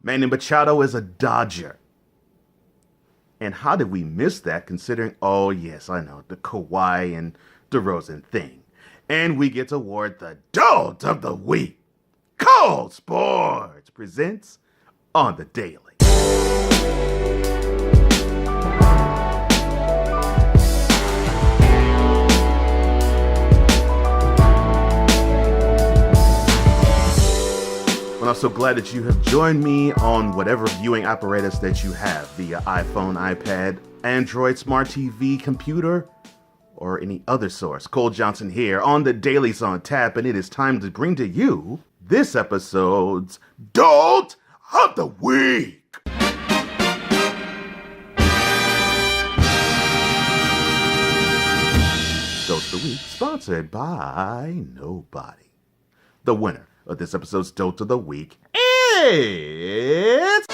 Manny Machado is a Dodger. And how did we miss that considering, oh yes, I know, the Kawhi and DeRozan thing. And we get to award the Dolt of the Week. Cole Sportz presents On the Daily. Well, I'm so glad that you have joined me on whatever viewing apparatus that you have via iPhone, iPad, Android, Smart TV, computer, or any other source. Cole Johnson here on the Daily's on Tap, and it is time to bring to you this episode's Dolt of the Week. Dolt of the Week, sponsored by nobody. The winner of this episode's Dolt of the Week is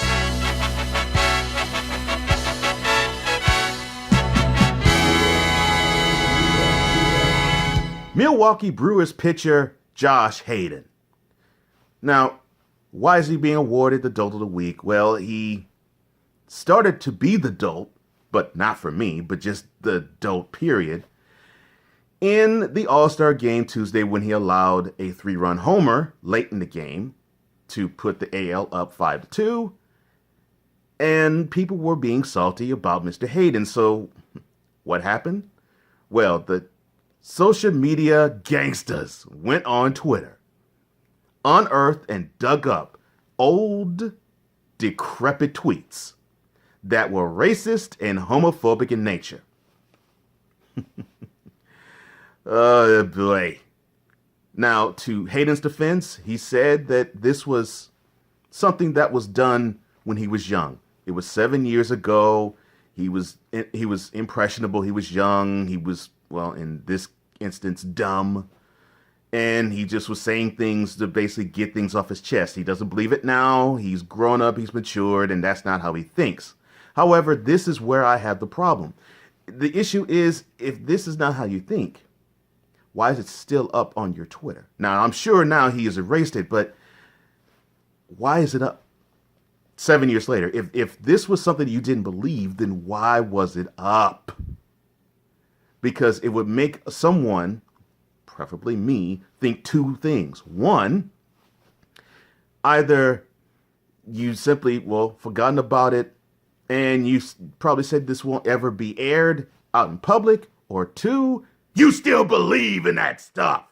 Milwaukee Brewers pitcher Josh Haden. Now, why is he being awarded the Dolt of the Week? Well, he started to be the Dolt, but not for me, but just the Dolt period, in the All-Star game Tuesday when he allowed a 3-run homer late in the game to put the AL up 5-2. And people were being salty about Mr. Haden. So what happened? Well, the social media gangsters went on Twitter, unearthed and dug up old, decrepit tweets that were racist and homophobic in nature. Oh, boy. Now, to Hayden's defense, he said that this was something that was done when he was young. It was 7 years ago. He was impressionable. He was young. He was, well, in this instance, dumb. And he just was saying things to basically get things off his chest. He doesn't believe it now. He's grown up. He's matured. And that's not how he thinks. However, this is where I have the problem. The issue is, if this is not how you think, why is it still up on your Twitter? Now, I'm sure now he has erased it, but why is it up 7 years later? If this was something you didn't believe, then why was it up? Because it would make someone, preferably me, think two things. One, either you simply, forgotten about it, and you probably said this won't ever be aired out in public, or two, you still believe in that stuff.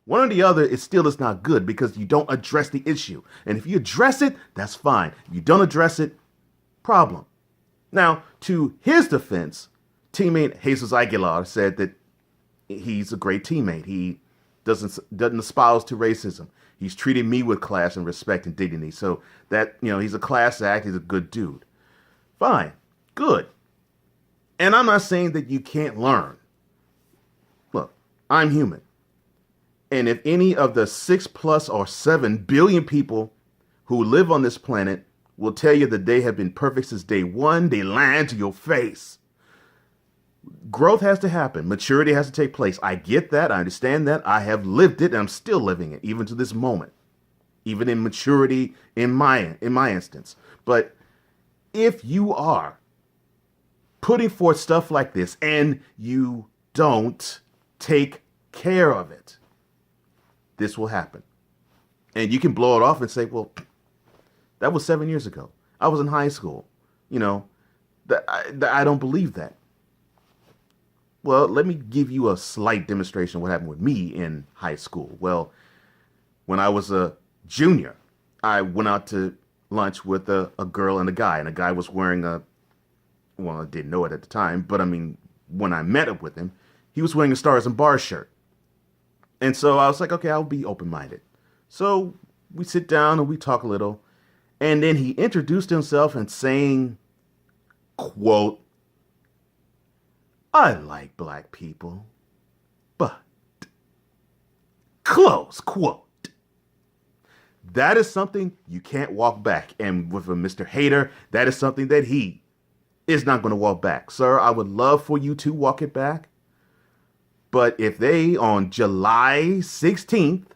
One or the other, it still is not good because you don't address the issue. And if you address it, that's fine. If you don't address it, problem. Now, to his defense, teammate Jesus Aguilar said that he's a great teammate. He doesn't espouse to racism. He's treated me with class and respect and dignity. So that, he's a class act. He's a good dude. Fine. Good. And I'm not saying that you can't learn. I'm human. And if any of the 6+ or 7 billion people who live on this planet will tell you that they have been perfect since day one, they lie to your face. Growth has to happen. Maturity has to take place. I get that. I understand that. I have lived it and I'm still living it, even to this moment. Even in maturity in my instance. But if you are putting forth stuff like this and you don't take care of it, this will happen. And you can blow it off and say, well, that was 7 years ago. I was in high school. I don't believe that. Well, let me give you a slight demonstration of what happened with me in high school. Well, when I was a junior, I went out to lunch with a girl and a guy was wearing I didn't know it at the time, but when I met up with him, he was wearing a Stars and Bars shirt. And so I was like, okay, I'll be open-minded. So we sit down and we talk a little. And then he introduced himself and saying, quote, I like black people, but, close quote. That is something you can't walk back. And with a Mr. Hater, that is something that he is not going to walk back. Sir, I would love for you to walk it back. But if they, on July 16th,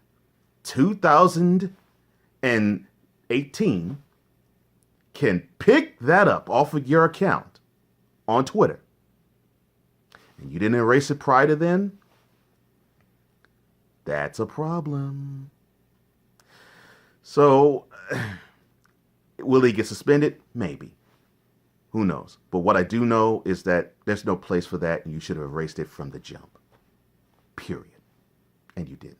2018, can pick that up off of your account on Twitter, and you didn't erase it prior to then, that's a problem. So, will he get suspended? Maybe. Who knows? But what I do know is that there's no place for that, and you should have erased it from the jump. Period. And you didn't.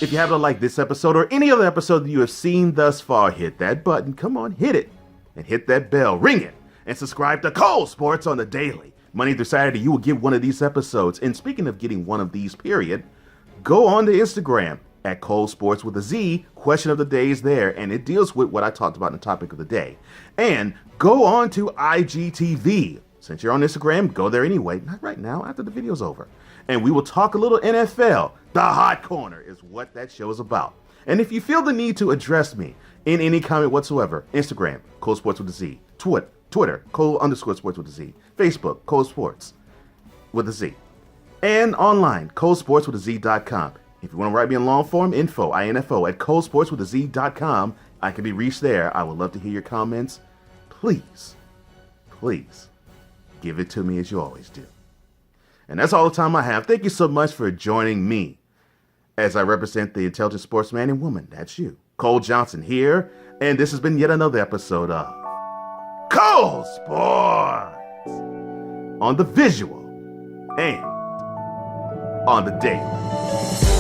If you happen to like this episode or any other episode that you have seen thus far, hit that button. Come on, hit it. And hit that bell. Ring it. And subscribe to Cole Sportz on the daily. Monday through Saturday, you will get one of these episodes. And speaking of getting one of these, period, go on to Instagram at Cole Sportz with a Z. Question of the day is there, and it deals with what I talked about in the topic of the day. And go on to IGTV. Since you're on Instagram, go there anyway. Not right now, after the video's over. And we will talk a little NFL. The Hot Corner is what that show is about. And if you feel the need to address me in any comment whatsoever, Instagram, Cole Sportz with a Z. Twitter, Cole_Sportz with a Z. Facebook, Cole Sportz with a Z. And online, ColeSportzWithAZ.com. If you want to write me in long form, info at ColeSportzWithAZ.com. I can be reached there. I would love to hear your comments. Please, give it to me as you always do. And that's all the time I have. Thank you so much for joining me as I represent the intelligent sportsman and woman. That's you, Cole Johnson here. And this has been yet another episode of Cole Sportz on the visual and on the daily.